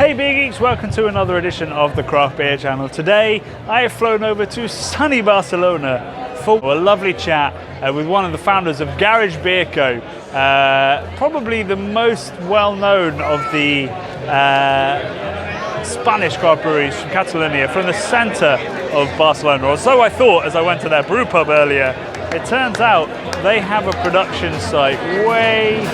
Hey Beer Geeks, welcome to another edition of the Craft Beer Channel. Today I have flown over to sunny Barcelona for a lovely chat with one of the founders of Garage Beer Co. Probably the most well-known of the Spanish craft breweries from Catalonia, from the centre of Barcelona, or so I thought as I went to their brew pub earlier. It turns out they have a production site way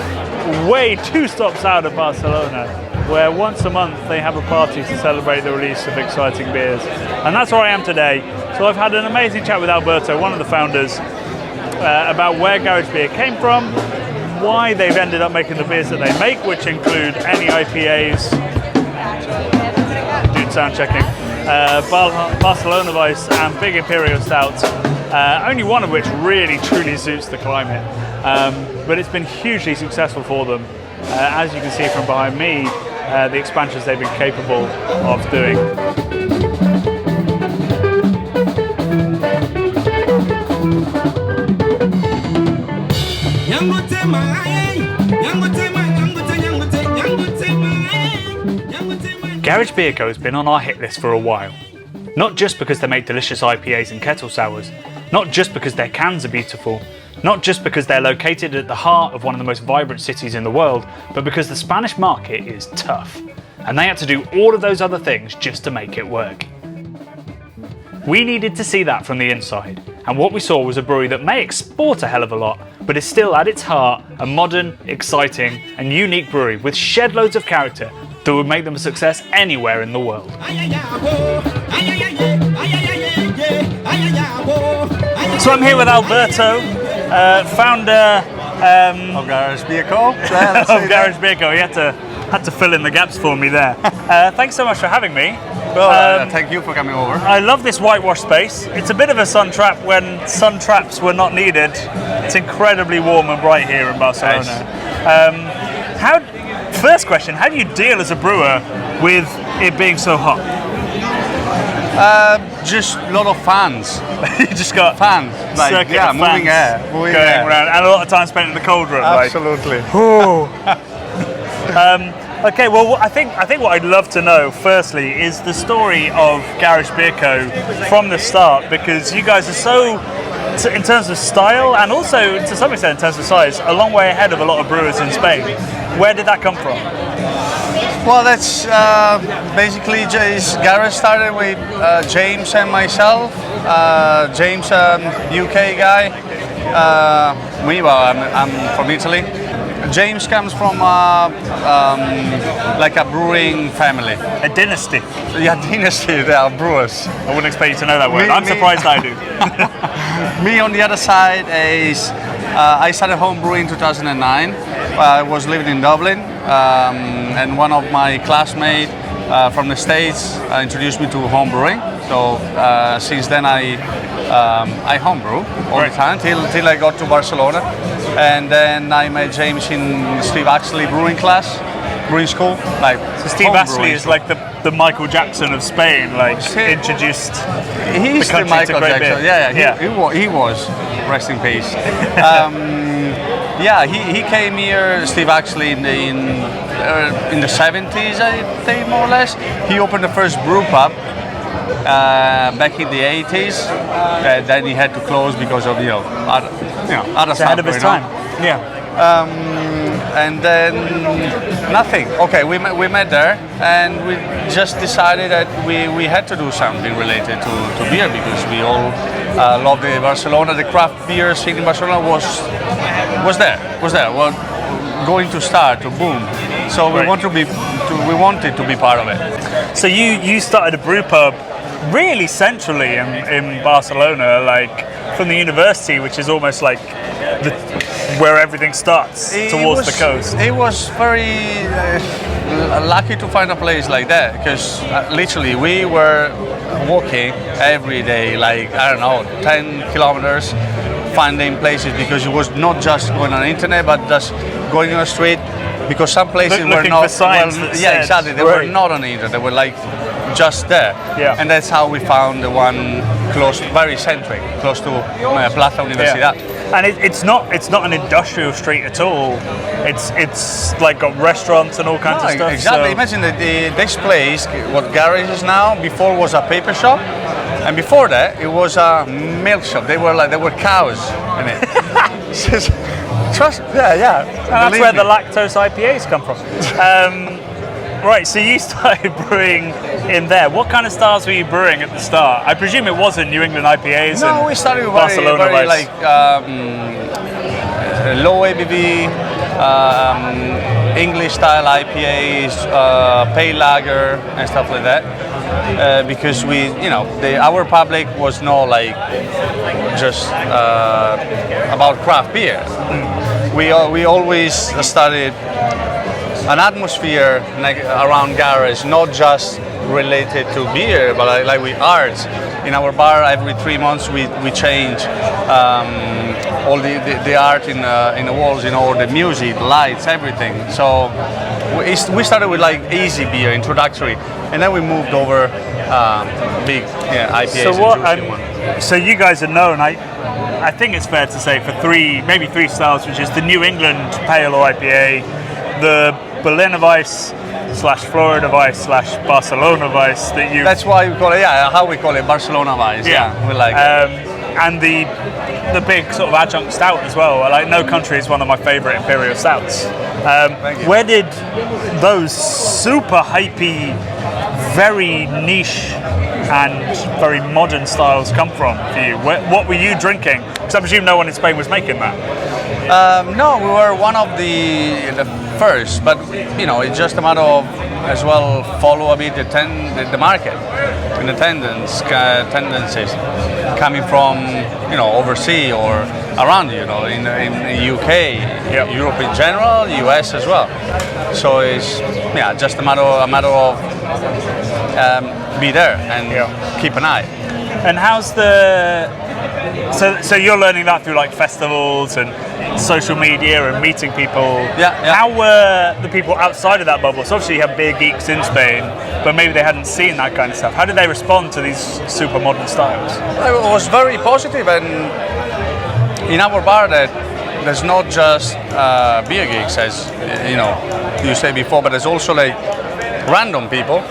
2 stops out of Barcelona, where once a month they have a party to celebrate the release of exciting beers. And that's where I am today. So I've had an amazing chat with Alberto, one of the founders, about where Garage Beer came from, why they've ended up making the beers that they make, which include any IPAs, dude sound checking, Barcelona Weiss and Big Imperial Stouts, only one of which really truly suits the climate. But it's been hugely successful for them. As you can see from behind me, the expansions they've been capable of doing. Garage Beer Co. has been on our hit list for a while. Not just because they make delicious IPAs and kettle sours, not just because their cans are beautiful, not just because they're located at the heart of one of the most vibrant cities in the world, but because the Spanish market is tough, and they had to do all of those other things just to make it work. We needed to see that from the inside, and what we saw was a brewery that may export a hell of a lot, but is still at its heart a modern, exciting, and unique brewery with shed loads of character that would make them a success anywhere in the world. So I'm here with Alberto, founder of Garage Beer Co. of Garage Beer Co. He had to fill in the gaps for me there. Thanks so much for having me. Well, thank you for coming over. I love this whitewash space. It's a bit of a sun trap when sun traps were not needed. It's incredibly warm and bright here in Barcelona. Nice. First question, how do you deal as a brewer with it being so hot? Just a lot of fans. You just got fans, like moving air, going around, and a lot of time spent in the cold room. Absolutely. Okay, well, I think what I'd love to know firstly is the story of Garage Beer Co. from the start, because you guys are so, in terms of style and also to some extent in terms of size, a long way ahead of a lot of brewers in Spain. Where did that come from? Well, that's basically Garage started with James and myself. James, UK guy. I'm from Italy. James comes from like a brewing family. A dynasty. Yeah, dynasty. They are brewers. I wouldn't expect you to know that word. I'm surprised I do. Me on the other side is I started home brewing in 2009. I was living in Dublin, and one of my classmates from the States introduced me to home brewing. So since then I homebrew all the time till I got to Barcelona, and then I met James in Steve Axley brewing school. So Steve Axley is like the Michael Jackson of Spain, like introduced. He's the Michael Jackson. Yeah. He was. Rest in peace. He came here, Steve Axley, in the 70s, I think, more or less. He opened the first brew pub back in the 80s. Then he had to close because of other stuff. Ahead of his time. Yeah. And then nothing. Okay, we met there, and we just decided that we had to do something related to beer, because we all love the Barcelona. The craft beer scene in Barcelona was there. Well, going to start to boom. So we wanted to be part of it. So you started a brew pub really centrally in Barcelona, like from the university, which is almost like where everything starts towards the coast. It was very lucky to find a place like that, because literally we were walking every day, like, I don't know, 10 kilometers, finding places, because it was not just going on the internet, but just going on the street, because some places were not. For signs exactly. They were not on the internet. They were like just there. Yeah. And that's how we found the one close, very centric, close to Plaza Universidad. And it's not an industrial street at all. It's like got restaurants and all kinds of stuff. Exactly. So. Imagine that this place, what garage is now, before was a paper shop, and before that it was a milk shop. There were cows in it. Yeah. And that's where the lactose IPAs come from. Right, so you started brewing in there. What kind of styles were you brewing at the start? I presume it wasn't New England IPAs. No, we started with Barcelona very Vice. like low ABV, English style IPAs, pale lager and stuff like that. Because our public was not like just about craft beer. We always started an atmosphere around garage, not just related to beer, but like with art. In our bar, every 3 months we change all the art in the walls, all the music, the lights, everything. So we started with like easy beer, introductory, and then we moved over big IPAs. So you guys are known, I think it's fair to say, for maybe three styles, which is the New England Pale or IPA, the Berliner Weiss / Florida Weiss / Barcelona Weiss that you. That's why we call it. Yeah, how we call it, Barcelona Weiss. Yeah, we like it. And the big sort of adjunct stout as well. Like No Country is one of my favourite imperial stouts. Where did those super hypey, very niche and very modern styles come from for you? What were you drinking? Because I presume no one in Spain was making that. No, we were one of the first, but it's just a matter of as well follow a bit the market and the tendencies coming from overseas or around in the UK, Europe in general, US as well. So it's just a matter of be there and keep an eye. And how's so you're learning that through like festivals and social media and meeting people. Yeah. How were the people outside of that bubble? So obviously you have beer geeks in Spain, but maybe they hadn't seen that kind of stuff. How did they respond to these super modern styles? It was very positive, and in our bar that there's not just beer geeks, as you said before, but there's also like random people.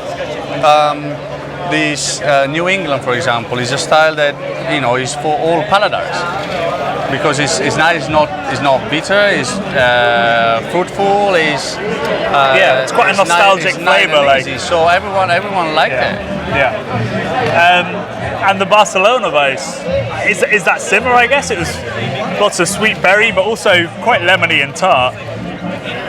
This New England, for example, is a style that is for all paladars, because it's nice. It's not bitter. It's fruitful. It's quite a nostalgic flavour. So everyone liked it. Yeah. And the Barcelona Vice, is that similar? I guess it was lots of sweet berry, but also quite lemony and tart.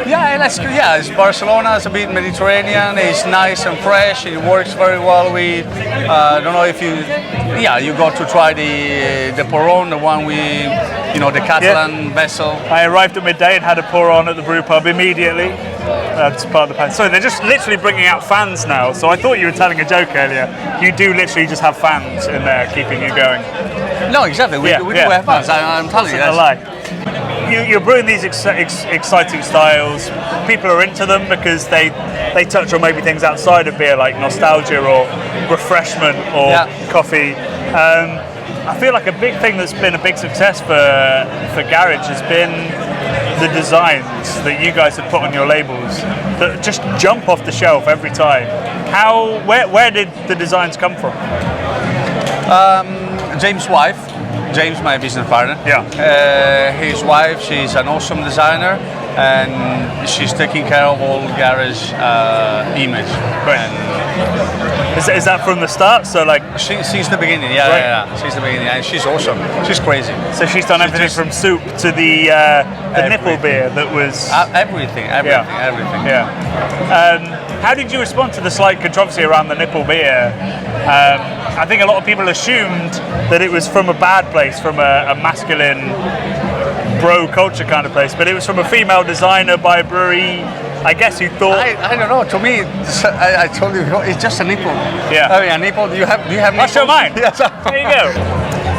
It's Barcelona. It's a bit Mediterranean. It's nice and fresh. It works very well with. I don't know if you got to try the Poron, the one with the Catalan vessel. I arrived at midday and had a Poron at the brew pub immediately. That's part of the plan. So they're just literally bringing out fans now. So I thought you were telling a joke earlier. You do literally just have fans in there keeping you going. No, exactly. We do have fans. I'm telling you. That's a lie. You're brewing these exciting styles. People are into them because they touch on maybe things outside of beer, like nostalgia or refreshment or coffee. I feel like a big thing that's been a big success for Garage has been the designs that you guys have put on your labels that just jump off the shelf every time. Where did the designs come from? James, my business partner. His wife, she's an awesome designer, and she's taking care of all Garage image. Right. Is that from the start? So like since the beginning, since the beginning, and she's awesome. She's crazy. So she's done everything from soup to the nipple beer that was everything. Yeah. How did you respond to the slight controversy around the nipple beer? I think a lot of people assumed that it was from a bad place, from a masculine bro culture kind of place, but it was from a female designer by a brewery. I guess you thought. I don't know. To me, I told you it's just a nipple. Yeah. I mean, a nipple. Do you have nipples? I'll show mine. Yes. There you go.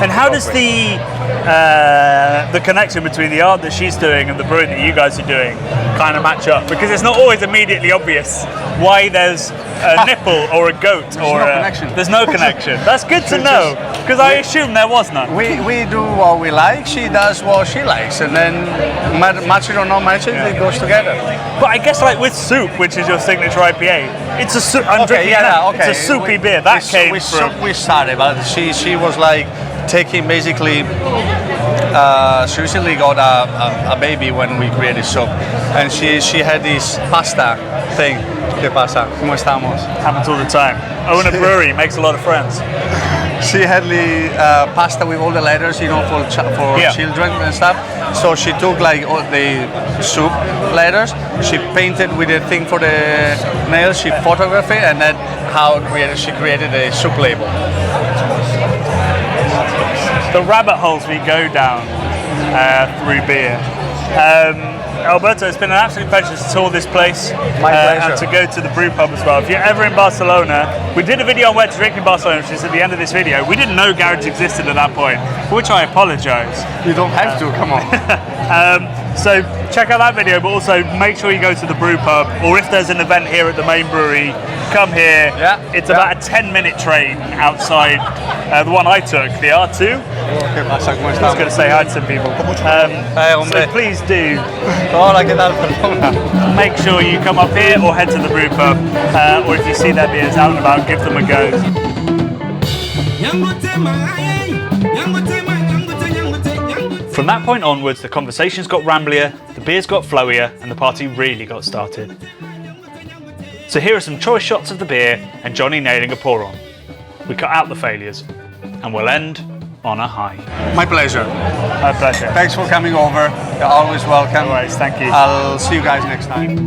And how does the the connection between the art that she's doing and the brewing that you guys are doing kind of match up? Because it's not always immediately obvious why there's a nipple or a goat or no connection. There's no connection. That's good to know, because I assume there was none. We do what we like, she does what she likes, and then match it or not match it, it goes together. But I guess like with soup, which is your signature IPA, it's a soup. I'm drinking it now. Okay. It's a soupy beer. That came from. Soup we started, but she was like taking basically. She recently got a baby when we created soup, and she had this pasta thing. ¿Qué pasa? ¿Cómo estamos? Happens all the time. Own a brewery, makes a lot of friends. She had the pasta with all the letters, you know, for children and stuff. So she took like all the soup letters, she painted with the thing for the nails, she photographed it, and then she created a soup label. The rabbit holes we go down through beer. Alberto, it's been an absolute pleasure to tour this place. My pleasure. And to go to the brew pub as well. If you're ever in Barcelona, we did a video on where to drink in Barcelona, which is at the end of this video. We didn't know garage existed at that point, for which I apologise. You don't have to, come on. So check out that video, but also make sure you go to the brew pub, or if there's an event here at the main brewery, come here. Yeah, it's about a 10-minute train outside the one I took, the R2. ¿Qué pasa? ¿Cómo I was estamos? going to say hi to some people. So please do Hola, ¿qué tal? Perdona. make sure you come up here or head to the brew pub, or if you see their beers out and about, give them a go. From that point onwards, the conversations got ramblier, the beers got flowier, and the party really got started. So here are some choice shots of the beer and Jonny nailing a pour on. We cut out the failures, and we'll end on a high. My pleasure. My pleasure. Thanks for coming over. You're always welcome. No worries, thank you. I'll see you guys next time.